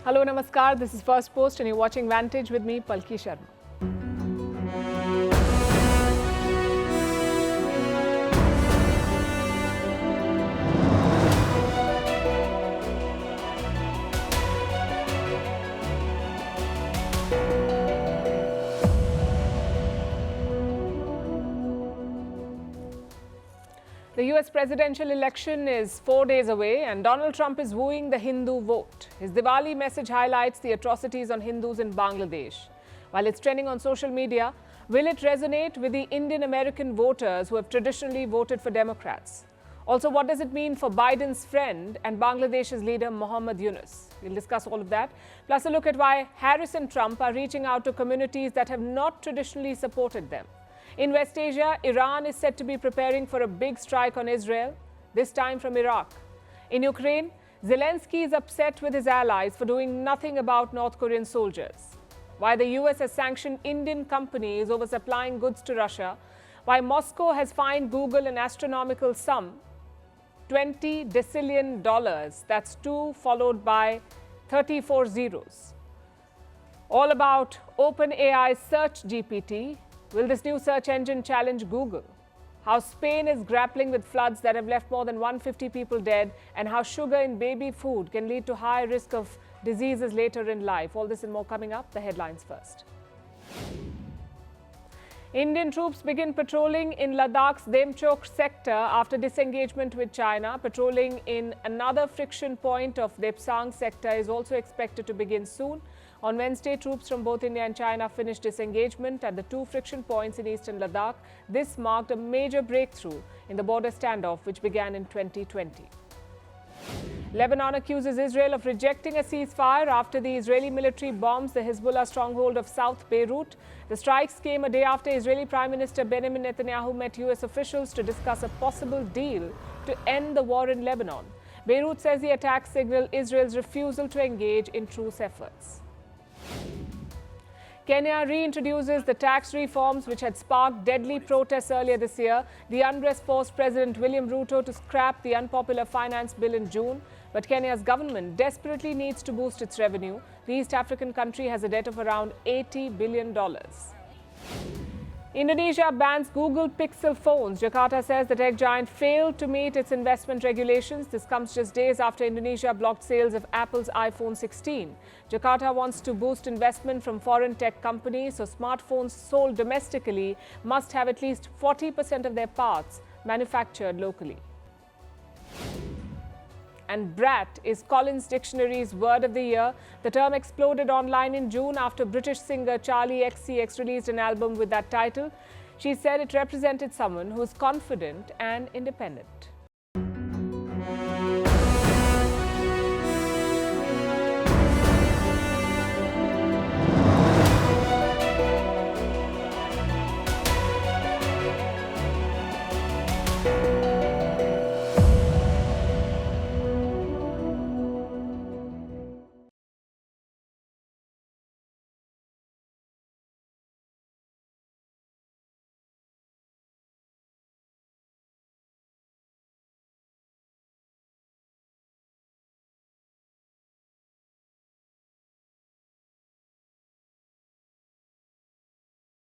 Hello, Namaskar. This is Firstpost and you're watching Vantage with me, Palki Sharma. The US presidential election is 4 days away and Donald Trump is wooing the Hindu vote. His Diwali message highlights the atrocities on Hindus in Bangladesh. While it's trending on social media, will it resonate with the Indian American voters who have traditionally voted for Democrats? Also, what does it mean for Biden's friend and Bangladesh's leader Mohammad Yunus? We'll discuss all of that. Plus a look at why Harris and Trump are reaching out to communities that have not traditionally supported them. In West Asia, Iran is said to be preparing for a big strike on Israel, this time from Iraq. In Ukraine, Zelensky is upset with his allies for doing nothing about North Korean soldiers. Why the US has sanctioned Indian companies over supplying goods to Russia. Why Moscow has fined Google an astronomical sum, $20 decillion. That's 2 followed by 34 zeros. All about OpenAI's Search GPT. Will this new search engine challenge Google? How Spain is grappling with floods that have left more than 150 people dead, and how sugar in baby food can lead to high risk of diseases later in life. All this and more coming up. The headlines first. Indian troops begin patrolling in Ladakh's Demchok sector after disengagement with China. Patrolling in another friction point of Depsang sector is also expected to begin soon. On Wednesday, troops from both India and China finished disengagement at the 2 friction points in eastern Ladakh. This marked a major breakthrough in the border standoff, which began in 2020. Lebanon accuses Israel of rejecting a ceasefire after the Israeli military bombs the Hezbollah stronghold of South Beirut. The strikes came a day after Israeli Prime Minister Benjamin Netanyahu met US officials to discuss a possible deal to end the war in Lebanon. Beirut says the attacks signal Israel's refusal to engage in truce efforts. Kenya reintroduces the tax reforms which had sparked deadly protests earlier this year. The unrest forced President William Ruto to scrap the unpopular finance bill in June. But Kenya's government desperately needs to boost its revenue. The East African country has a debt of around $80 billion. Indonesia bans Google Pixel phones. Jakarta says the tech giant failed to meet its investment regulations. This comes just days after Indonesia blocked sales of Apple's iPhone 16. Jakarta wants to boost investment from foreign tech companies, so smartphones sold domestically must have at least 40% of their parts manufactured locally. And brat is Collins Dictionary's word of the year. The term exploded online in June after British singer Charli XCX released an album with that title. She said it represented someone who's confident and independent.